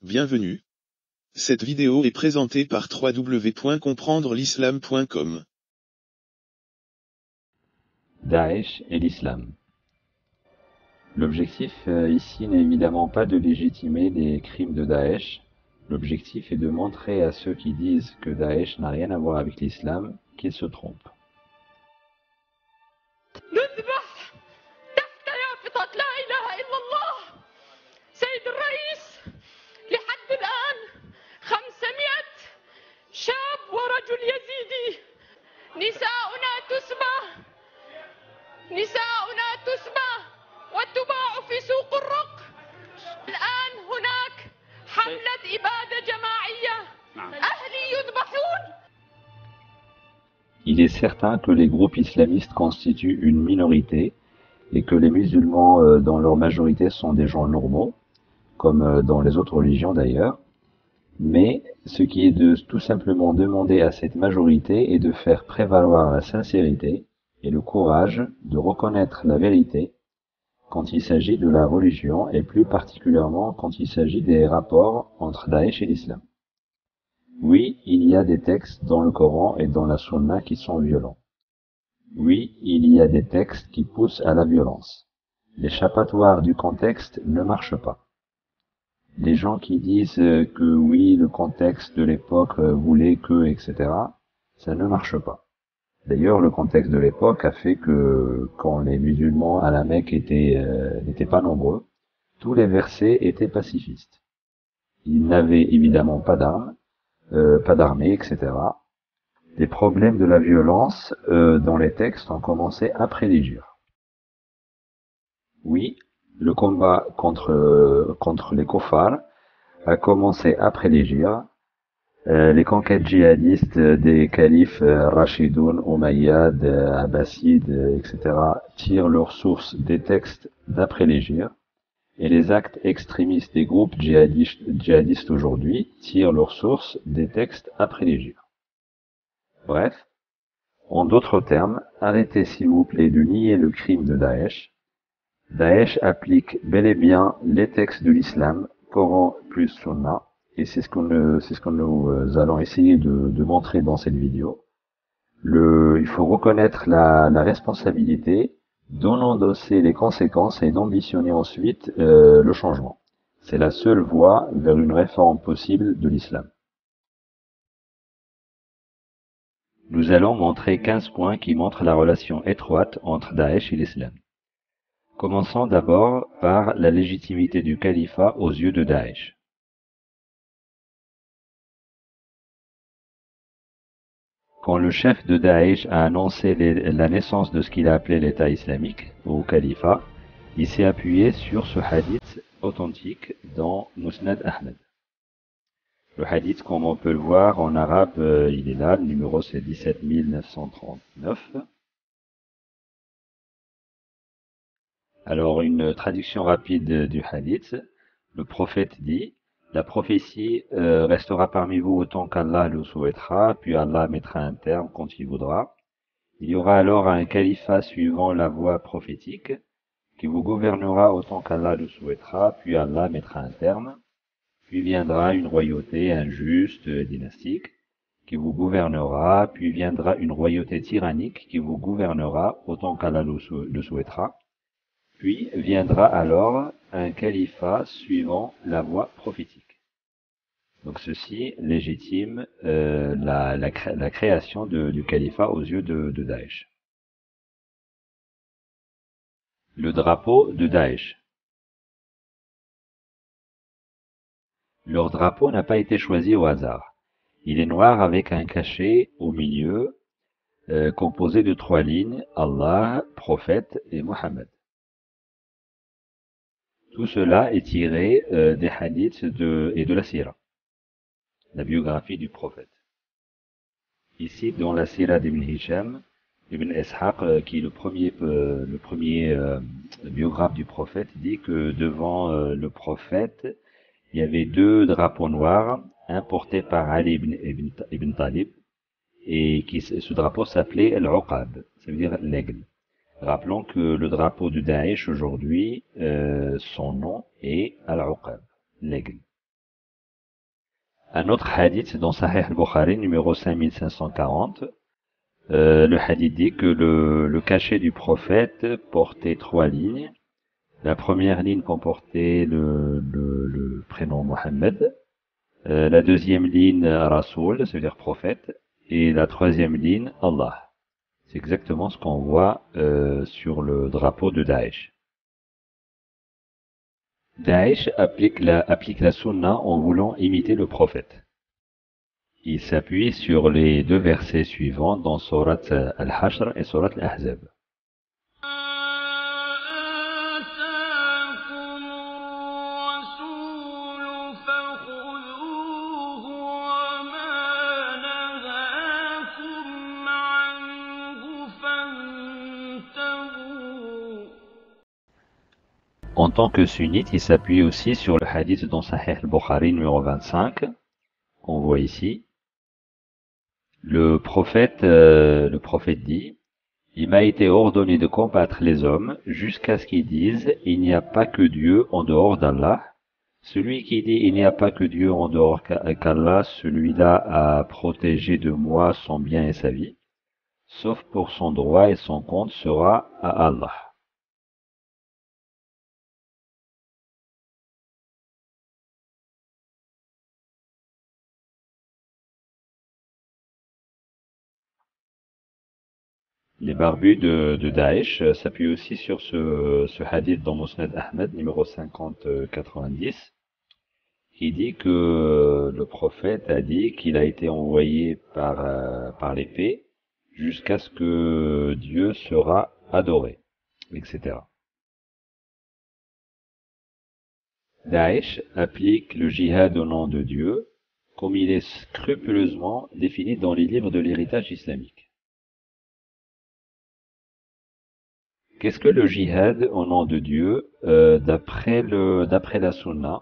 Bienvenue. Cette vidéo est présentée par www.comprendrelislam.com. Daesh et l'islam. L'objectif ici n'est évidemment pas de légitimer les crimes de Daesh. L'objectif est de montrer à ceux qui disent que Daesh n'a rien à voir avec l'islam qu'ils se trompent. Il est certain que les groupes islamistes constituent une minorité et que les musulmans dans leur majorité sont des gens normaux, comme dans les autres religions d'ailleurs. Mais ce qui est de tout simplement demander à cette majorité est de faire prévaloir la sincérité et le courage de reconnaître la vérité quand il s'agit de la religion et plus particulièrement quand il s'agit des rapports entre Daesh et l'islam. Oui, il y a des textes dans le Coran et dans la Sunna qui sont violents. Oui, il y a des textes qui poussent à la violence. L'échappatoire du contexte ne marche pas. Les gens qui disent que oui, le contexte de l'époque voulait que, etc., ça ne marche pas. D'ailleurs, le contexte de l'époque a fait que quand les musulmans à la Mecque n'étaient pas nombreux, tous les versets étaient pacifistes. Ils n'avaient évidemment pas d'armes, pas d'armée, etc. Les problèmes de la violence dans les textes ont commencé après l'Hégire. Oui, le combat contre les kuffars a commencé après l'Hégire. Les conquêtes djihadistes des califes Rashidoun, Omeyyades, Abbassides, etc. tirent leurs sources des textes d'après l'Hégire, et les actes extrémistes des groupes djihadistes aujourd'hui tirent leurs sources des textes après l'Hégire. Bref, en d'autres termes, arrêtez s'il vous plaît de nier le crime de Daesh. Daesh applique bel et bien les textes de l'islam, Coran plus Sunna, et c'est ce que nous allons essayer de montrer dans cette vidéo. Il faut reconnaître la responsabilité, d'en endosser les conséquences et d'ambitionner ensuite le changement. C'est la seule voie vers une réforme possible de l'islam. Nous allons montrer 15 points qui montrent la relation étroite entre Daesh et l'islam. Commençons d'abord par la légitimité du califat aux yeux de Daesh. Quand le chef de Daesh a annoncé la naissance de ce qu'il a appelé l'État islamique, ou califat, il s'est appuyé sur ce hadith authentique dans Musnad Ahmed. Le hadith, comme on peut le voir en arabe, il est là, le numéro c'est 17939. Alors, une traduction rapide du hadith. Le prophète dit: la prophétie restera parmi vous autant qu'Allah le souhaitera, puis Allah mettra un terme quand il voudra. Il y aura alors un califat suivant la voie prophétique, qui vous gouvernera autant qu'Allah le souhaitera, puis Allah mettra un terme. Puis viendra une royauté injuste, dynastique, qui vous gouvernera, puis viendra une royauté tyrannique qui vous gouvernera autant qu'Allah le souhaitera. Puis viendra alors un califat suivant la voie prophétique. Donc ceci légitime la création du califat aux yeux de Daesh. Le drapeau de Daesh. Leur drapeau n'a pas été choisi au hasard. Il est noir avec un cachet au milieu composé de 3 lignes: Allah, prophète et Mohammed. Tout cela est tiré des hadiths et de la sira, la biographie du prophète. Ici, dans la sira d'Ibn Hisham, Ibn Ishaq, qui est le premier biographe du prophète, dit que devant le prophète, il y avait 2 drapeaux noirs, un porté par Ali ibn Talib, et ce drapeau s'appelait Al-Uqab, ça veut dire l'aigle. Rappelons que le drapeau de Daesh aujourd'hui, son nom est Al-Uqab, l'aigle. un autre hadith dans Sahih al-Bukhari, numéro 5540. Le hadith dit que le cachet du prophète portait 3 lignes. La première ligne comportait le prénom Mohammed. La deuxième ligne Rasoul, c'est-à-dire prophète. Et la troisième ligne Allah. C'est exactement ce qu'on voit sur le drapeau de Daesh. Daesh applique la sunna en voulant imiter le prophète. Il s'appuie sur les 2 versets suivants dans Surat Al-Hashr et Surat Al-Ahzab. En tant que sunnite, il s'appuie aussi sur le hadith dans Sahih al-Bukhari numéro 25, qu'on voit ici. Le prophète dit, il m'a été ordonné de combattre les hommes jusqu'à ce qu'ils disent, il n'y a pas que Dieu en dehors d'Allah. Celui qui dit, il n'y a pas que Dieu en dehors qu'Allah, celui-là a protégé de moi son bien et sa vie, sauf pour son droit et son compte sera à Allah. Les barbus de Daesh s'appuient aussi sur ce hadith dans Musnad Ahmed, numéro 5090, qui dit que le prophète a dit qu'il a été envoyé par l'épée jusqu'à ce que Dieu sera adoré, etc. Daesh applique le jihad au nom de Dieu, comme il est scrupuleusement défini dans les livres de l'héritage islamique. Qu'est-ce que le jihad au nom de Dieu d'après la sunna?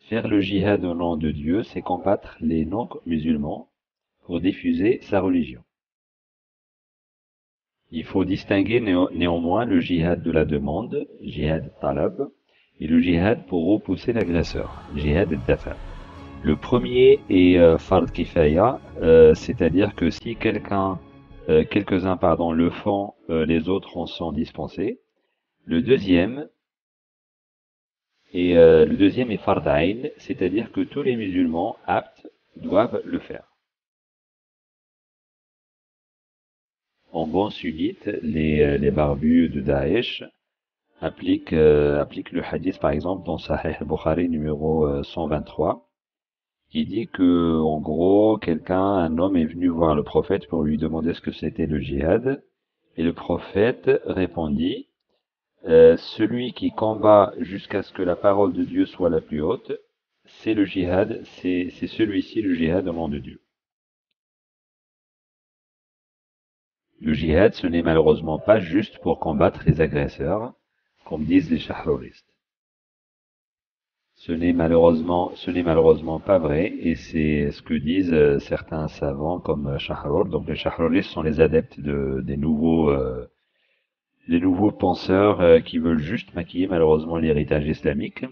Faire le jihad au nom de Dieu, c'est combattre les non-musulmans pour diffuser sa religion. Il faut distinguer néanmoins le jihad de la demande, jihad talab, et le jihad pour repousser l'agresseur, jihad al-dafa. Le premier est fard kifaya, c'est-à-dire que si quelques-uns le font, les autres en sont dispensés. Le deuxième est fard ayn, c'est-à-dire que tous les musulmans aptes doivent le faire. En bon sunnite, les barbus de Daesh appliquent le hadith par exemple dans Sahih al-Bukhari numéro 123, qui dit que, en gros, un homme est venu voir le prophète pour lui demander ce que c'était le jihad, et le prophète répondit, celui qui combat jusqu'à ce que la parole de Dieu soit la plus haute, c'est le jihad, c'est celui-ci le jihad au nom de Dieu. Le jihad, ce n'est malheureusement pas juste pour combattre les agresseurs, comme disent les shahrouristes. Ce n'est malheureusement pas vrai, et c'est ce que disent certains savants comme Shahrour. Donc les shahrouristes sont les adeptes des nouveaux penseurs qui veulent juste maquiller malheureusement l'héritage islamique,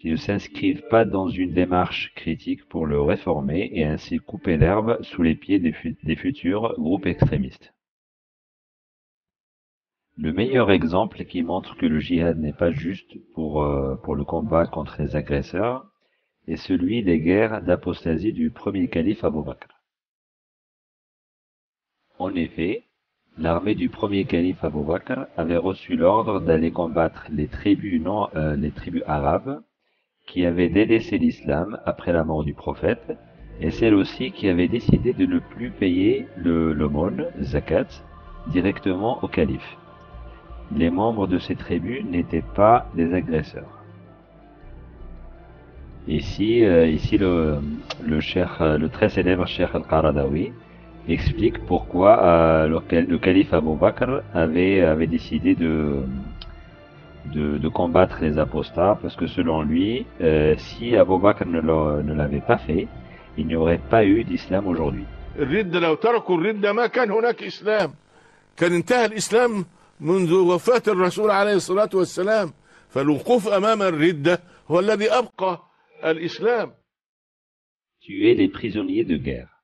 qui ne s'inscrivent pas dans une démarche critique pour le réformer et ainsi couper l'herbe sous les pieds des futurs groupes extrémistes. Le meilleur exemple qui montre que le jihad n'est pas juste pour le combat contre les agresseurs est celui des guerres d'apostasie du premier calife Abu Bakr. En effet, l'armée du premier calife Abu Bakr avait reçu l'ordre d'aller combattre les tribus arabes qui avaient délaissé l'islam après la mort du prophète et celles aussi qui avaient décidé de ne plus payer l'aumône, zakat, directement au calife. Les membres de ces tribus n'étaient pas des agresseurs. Ici, le très célèbre Cheikh Al-Qaradawi explique pourquoi le calife Abu Bakr avait décidé de combattre les apostats, parce que selon lui, si Abu Bakr ne l'avait pas fait, il n'y aurait pas eu d'islam aujourd'hui. منذ وفاة الرسول عليه الصلاة والسلام فالوقوف أمام الردة هو الذي أبقى الإسلام. Tuer les prisonniers de guerre.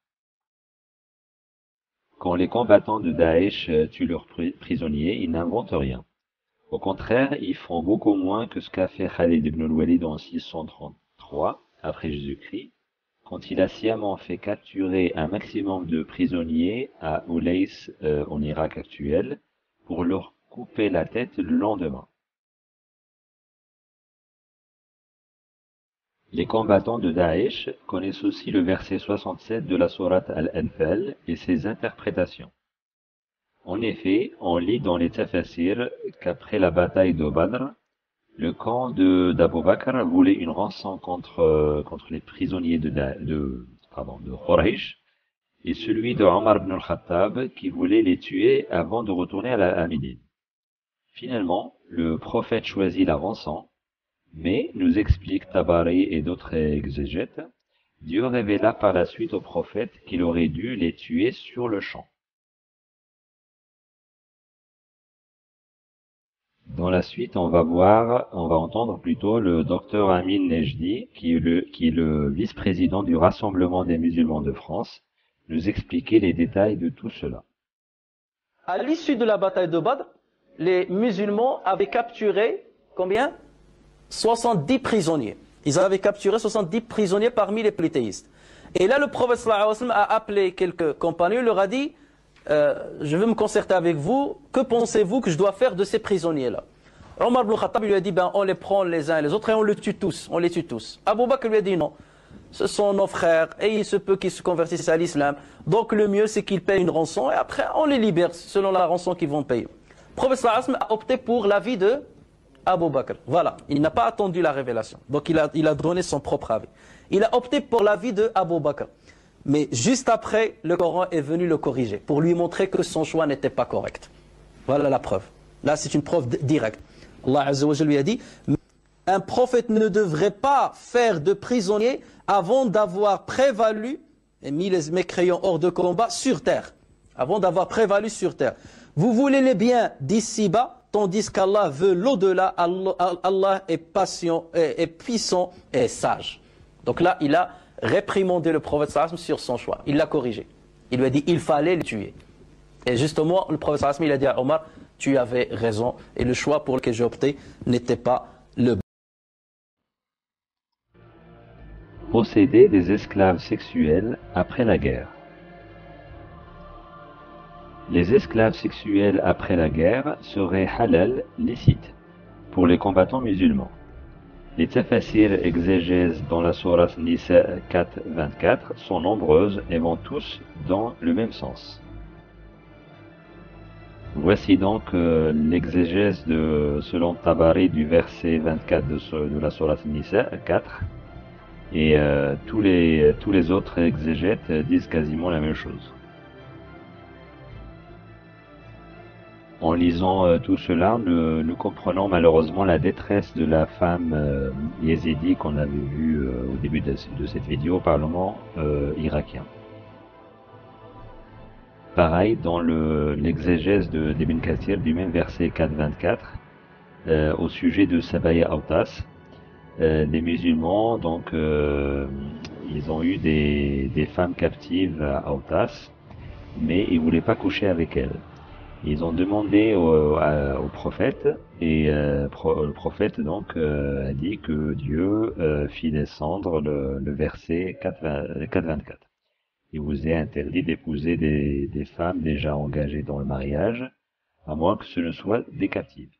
Quand les combattants de Daesh tuent leurs prisonniers, ils n'inventent rien. Au contraire, ils font beaucoup moins que ce qu'a fait Khalid ibn al-Walid en 633 après Jésus-Christ, quand il a sciemment fait capturer un maximum de prisonniers à Oulais en Irak actuel pour leur couper la tête le lendemain. Les combattants de Daesh connaissent aussi le verset 67 de la sourate Al-Anfal et ses interprétations. En effet, on lit dans les tafasirs qu'après la bataille de Badr, le camp d'Abu Bakr voulait une rançon contre les prisonniers de Quraysh et celui de Omar ibn al-Khattab qui voulait les tuer avant de retourner à Médine. Finalement, le prophète choisit la rançon, mais, nous explique Tabari et d'autres exégètes, Dieu révéla par la suite au prophète qu'il aurait dû les tuer sur le champ. Dans la suite, on va entendre plutôt le docteur Amin Nejdi, qui est le vice-président du Rassemblement des musulmans de France, nous expliquer les détails de tout cela. À l'issue de la bataille de Badr, les musulmans avaient capturé combien? 70 prisonniers. Ils avaient capturé 70 prisonniers parmi les polythéistes. Et là, le prophète sallallahu alayhi wa sallam a appelé quelques compagnons, il leur a dit je veux me concerter avec vous, que pensez-vous que je dois faire de ces prisonniers-là? Omar ibn Khattab lui a dit on les prend les uns et les autres et on les tue tous. Abu Bakr lui a dit non, ce sont nos frères et il se peut qu'ils se convertissent à l'islam. Donc le mieux c'est qu'ils payent une rançon et après on les libère selon la rançon qu'ils vont payer. Le prophète sallallahu alayhi wa sallam a opté pour l'avis de Abu Bakr. Voilà, il n'a pas attendu la révélation. Donc il a donné son propre avis. Il a opté pour l'avis de Abu Bakr. Mais juste après, le Coran est venu le corriger pour lui montrer que son choix n'était pas correct. Voilà la preuve. Là, c'est une preuve directe. Allah Azza wa Jalla lui a dit un prophète ne devrait pas faire de prisonniers avant d'avoir prévalu et mis les mécréants hors de combat sur terre. Avant d'avoir prévalu sur terre. Vous voulez les biens d'ici-bas, tandis qu'Allah veut l'au-delà. Allah est patient, est puissant et sage. Donc là, il a réprimandé le prophète sallallahu sur son choix. Il l'a corrigé. Il lui a dit il fallait le tuer. Et justement, le prophète sallallahu il a dit à Omar, tu avais raison. Et le choix pour lequel j'ai opté n'était pas le bon. Posséder des esclaves sexuels après la guerre. Les esclaves sexuels après la guerre seraient halal, licites, pour les combattants musulmans. Les tafasirs exégèses dans la sourate Nisa 4.24 sont nombreuses et vont tous dans le même sens. Voici donc l'exégèse selon Tabari du verset 24 de la sourate Nisa 4 et tous les autres exégètes disent quasiment la même chose. En lisant tout cela, nous comprenons malheureusement la détresse de la femme yézidi qu'on avait vue au début de cette vidéo au Parlement irakien. Pareil, dans l'exégèse d'Ibn Kathir du même verset 4.24, au sujet de Sabaya Autas, des musulmans, donc ils ont eu des femmes captives à Autas, mais ils ne voulaient pas coucher avec elles. Ils ont demandé au prophète et le prophète donc a dit que Dieu fit descendre le verset 4.24. Il vous est interdit d'épouser des femmes déjà engagées dans le mariage, à moins que ce ne soient des captives.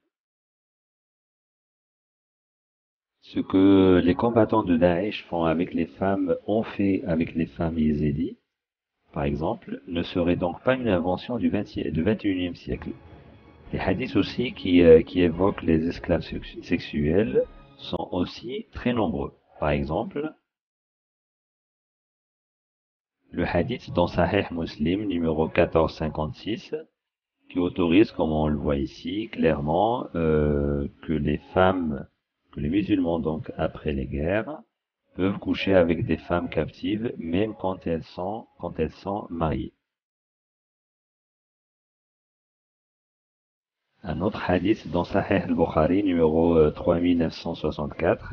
Ce que les combattants de Daesh font avec les femmes ont fait avec les femmes yézidis, par exemple, ne serait donc pas une invention du XXIe siècle. Les hadiths aussi qui évoquent les esclaves sexuels sont aussi très nombreux. Par exemple, le hadith dans Sahih Muslim numéro 1456 qui autorise, comme on le voit ici, clairement que les musulmans donc après les guerres peuvent coucher avec des femmes captives même quand elles sont mariées. Un autre hadith dans Sahih al-Bukhari numéro 3964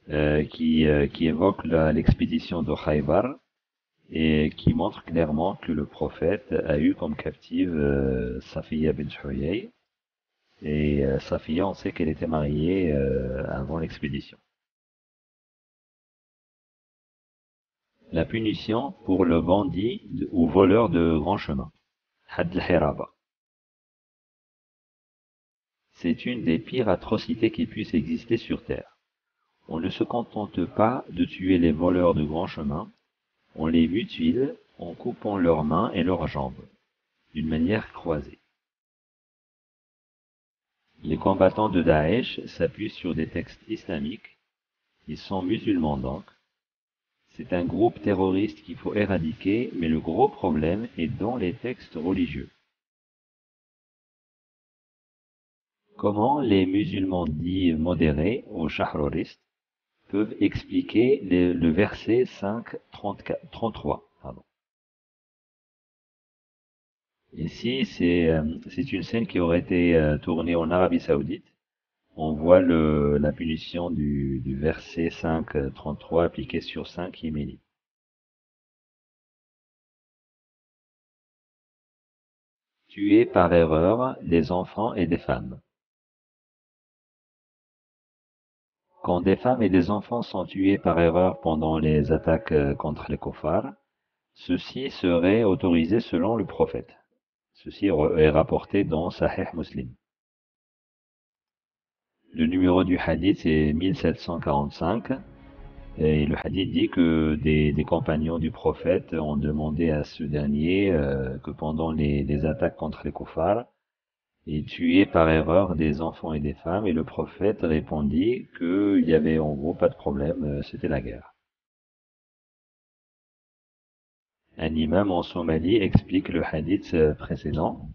qui évoque l'expédition de Khaybar et qui montre clairement que le prophète a eu comme captive Safiya bint Huyay. Et Safiya, on sait qu'elle était mariée avant l'expédition. La punition pour le bandit ou voleur de grand chemin. Hadd al-Hiraba. C'est une des pires atrocités qui puissent exister sur terre. On ne se contente pas de tuer les voleurs de grand chemin, on les mutile en coupant leurs mains et leurs jambes, d'une manière croisée. Les combattants de Daesh s'appuient sur des textes islamiques, ils sont musulmans donc. C'est un groupe terroriste qu'il faut éradiquer, mais le gros problème est dans les textes religieux. Comment les musulmans dits modérés ou shahroristes peuvent expliquer le verset 5.33. Ici, c'est une scène qui aurait été tournée en Arabie Saoudite. On voit la punition du verset 5.33 appliqué sur 5 yéménites. Tuer par erreur des enfants et des femmes. Quand des femmes et des enfants sont tués par erreur pendant les attaques contre les kuffars, ceci serait autorisé selon le prophète. Ceci est rapporté dans Sahih Muslim. Le numéro du hadith est 1745 et le hadith dit que des compagnons du prophète ont demandé à ce dernier que pendant les attaques contre les kuffars, il tuait par erreur des enfants et des femmes et le prophète répondit qu'il y avait en gros pas de problème, c'était la guerre. Un imam en Somalie explique le hadith précédent.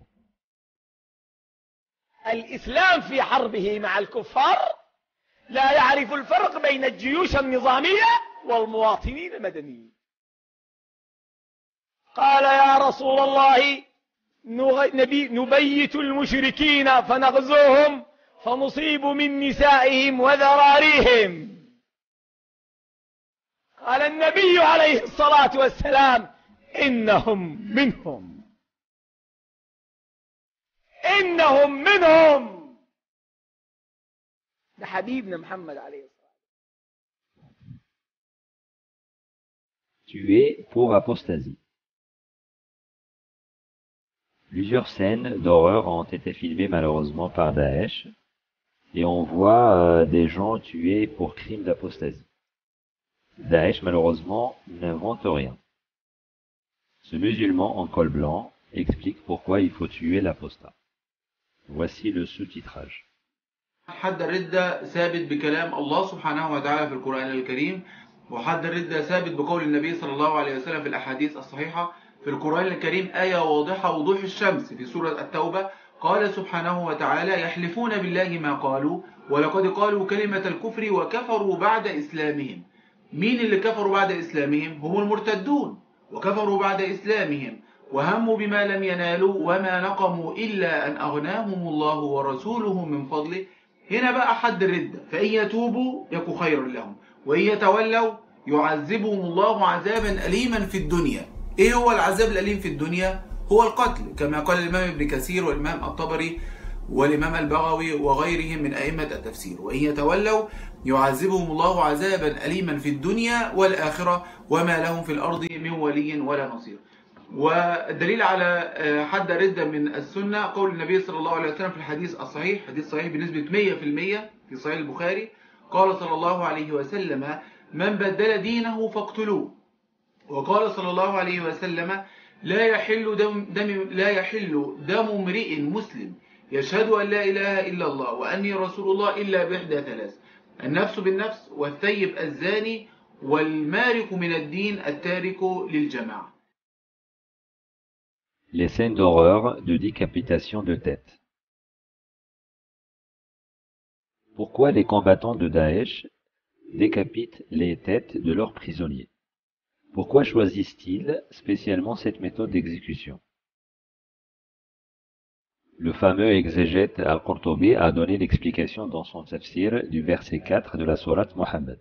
الإسلام في حربه مع الكفار لا يعرف الفرق بين الجيوش النظامية والمواطنين المدنيين. قال يا رسول الله نبيت المشركين فنغزوهم فنصيب من نسائهم وذراريهم. قال النبي عليه الصلاة والسلام إنهم منهم إنهم منهم. ده حبيبنا محمد عليه الصلاة والسلام. Tué pour apostasie. Plusieurs scènes d'horreur ont été filmées malheureusement par Daesh et on voit des gens tués pour crimes d'apostasie. Daesh malheureusement n'invente rien. Ce musulman en col blanc explique pourquoi il faut tuer l'apostat. Voici le sous-titrage. حد الردة ثابت بكلام الله سبحانه وتعالى في القرآن الكريم، وحد الردة ثابت بقول النبي صلى الله عليه وسلم في الأحاديث الصحيحة. في القرآن الكريم آية واضحة وضوح الشمس في سورة التوبة، قال سبحانه وتعالى يحلفون بالله ما قالوا ولقد قالوا كلمة الكفر وكفروا بعد إسلامهم. مين اللي كفروا بعد إسلامهم؟ هم المرتدون، وكفروا بعد إسلامهم وهموا بما لم ينالوا وما نقموا إلا أن أغناهم الله ورسوله من فضله. هنا بقى حد الردة، فإن يتوبوا يكن خيرا لهم وإن يتولوا يعذبهم الله عذابا أليما في الدنيا. إيه هو العذاب الأليم في الدنيا؟ هو القتل، كما قال الإمام ابن كثير والإمام الطبري والإمام البغوي وغيرهم من أئمة التفسير. وإن يتولوا يعذبهم الله عذابا أليما في الدنيا والآخرة وما لهم في الأرض من ولي ولا نصير. والدليل على حد الردة من السنة قول النبي صلى الله عليه وسلم في الحديث الصحيح، حديث صحيح بنسبة 100% في صحيح البخاري، قال صلى الله عليه وسلم من بدل دينه فاقتلوه. وقال صلى الله عليه وسلم لا يحل دم امرئ مسلم يشهد أن لا إله إلا الله وأني رسول الله إلا بإحدى ثلاث: النفس بالنفس والثيب الزاني والمارق من الدين التارك للجماعة. Les scènes d'horreur de décapitation de tête. Pourquoi les combattants de Daesh décapitent les têtes de leurs prisonniers? Pourquoi choisissent-ils spécialement cette méthode d'exécution? Le fameux exégète Al-Qurtubi a donné l'explication dans son tafsir du verset 4 de la sourate Mohammed.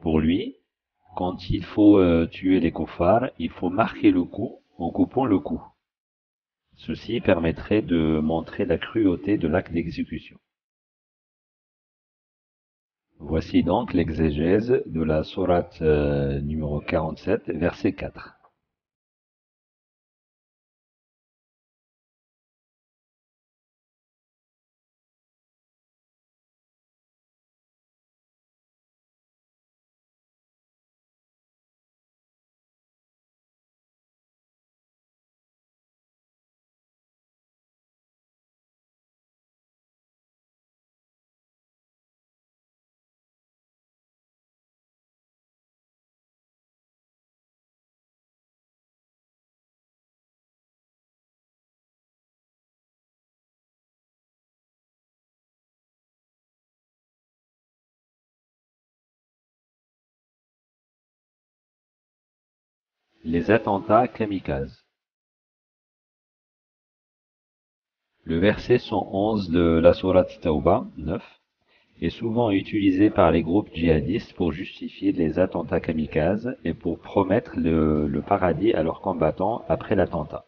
Pour lui, quand il faut tuer les kuffars, il faut marquer le coup en coupant le cou. Ceci permettrait de montrer la cruauté de l'acte d'exécution. Voici donc l'exégèse de la sourate numéro 47, verset 4. Les attentats kamikazes. Le verset 111 de la sourate Tawbah 9 est souvent utilisé par les groupes djihadistes pour justifier les attentats kamikazes et pour promettre le paradis à leurs combattants après l'attentat.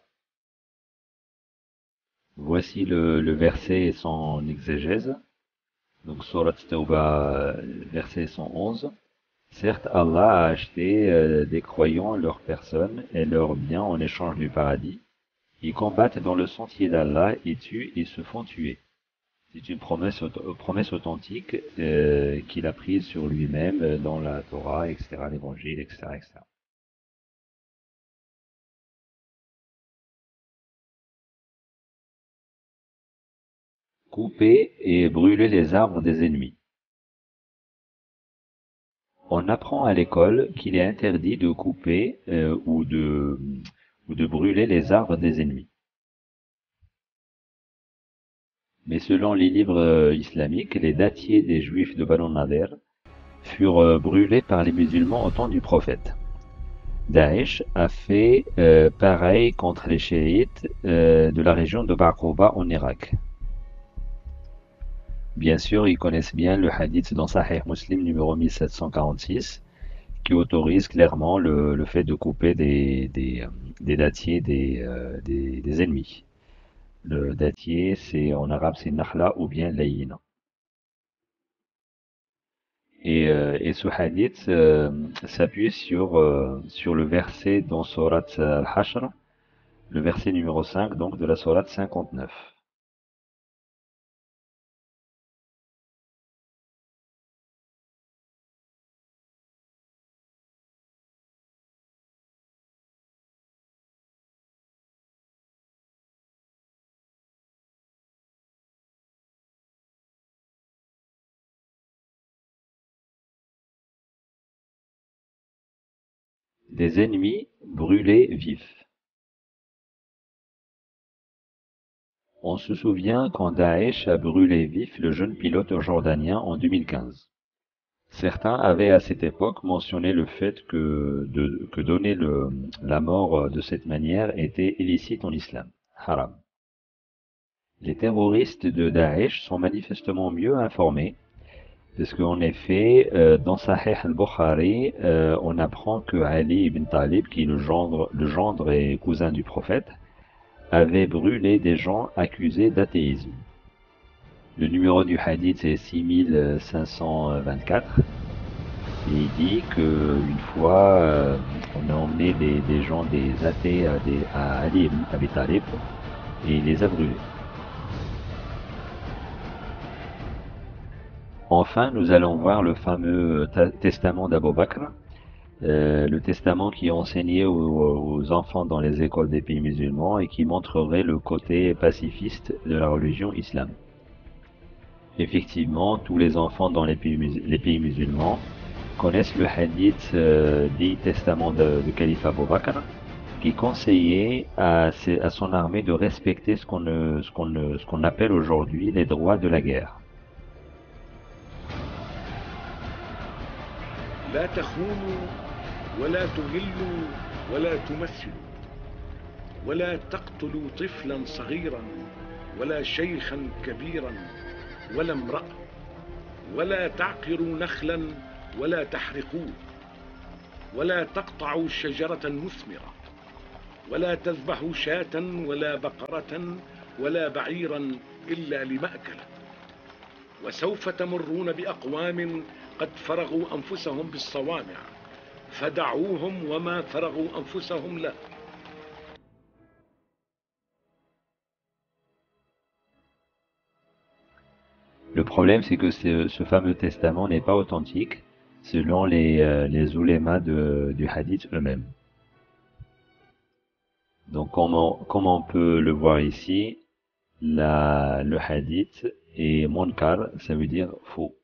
Voici le verset et son exégèse. Donc sourate Tawbah, verset 111. Certes, Allah a acheté des croyants leurs personnes et leurs biens en échange du paradis. Ils combattent dans le sentier d'Allah et tuent et se font tuer. C'est une promesse authentique qu'il a prise sur lui-même dans la Torah, etc., l'Évangile, etc., etc. Couper et brûler les arbres des ennemis. On apprend à l'école qu'il est interdit de couper ou de brûler les arbres des ennemis. Mais selon les livres islamiques, les dattiers des juifs de Banu Nadir furent brûlés par les musulmans au temps du prophète. Daesh a fait pareil contre les chiites de la région de Baqouba en Irak. Bien sûr, ils connaissent bien le hadith dans Sahih Muslim numéro 1746 qui autorise clairement le fait de couper des dattiers des ennemis. Le dattier, en arabe, c'est nakhla ou bien layina. Et ce hadith s'appuie sur le verset dans sourate Al-Hashr, le verset numéro 5 donc de la sourate 59. Des ennemis brûlés vifs. On se souvient quand Daesh a brûlé vif le jeune pilote jordanien en 2015. Certains avaient à cette époque mentionné le fait que donner la mort de cette manière était illicite en islam, haram. Les terroristes de Daesh sont manifestement mieux informés, parce qu'en effet, dans Sahih al-Bukhari, on apprend que Ali ibn Talib, qui est le gendre et cousin du prophète, avait brûlé des gens accusés d'athéisme. Le numéro du hadith est 6524. Et il dit qu'une fois, on a emmené des gens, des athées à Ali ibn Abi Talib, et il les a brûlés. Enfin, nous allons voir le fameux testament d'Abu Bakr, le testament qui est enseigné aux enfants dans les écoles des pays musulmans et qui montrerait le côté pacifiste de la religion islam. Effectivement, tous les enfants dans les pays musulmans connaissent le hadith dit testament de calife Abu Bakr, qui conseillait à son armée de respecter ce qu'on appelle aujourd'hui les droits de la guerre. لا تخونوا ولا تغلوا ولا تمثلوا ولا تقتلوا طفلا صغيرا ولا شيخا كبيرا ولا امرأة ولا تعقروا نخلا ولا تحرقوه، ولا تقطعوا شجرة مثمرة، ولا تذبحوا شاة ولا بقرة ولا بعيرا إلا لمأكله. وسوف تمرون بأقوام قد فرغوا أنفسهم بالصوامع، فدعوهم وما فرغوا أنفسهم له. Le problème, c'est que ce fameux testament n'est pas authentique selon les oulémas du hadith eux-mêmes. Donc, comme on peut le voir ici, le hadith est munkar, ça veut dire faux.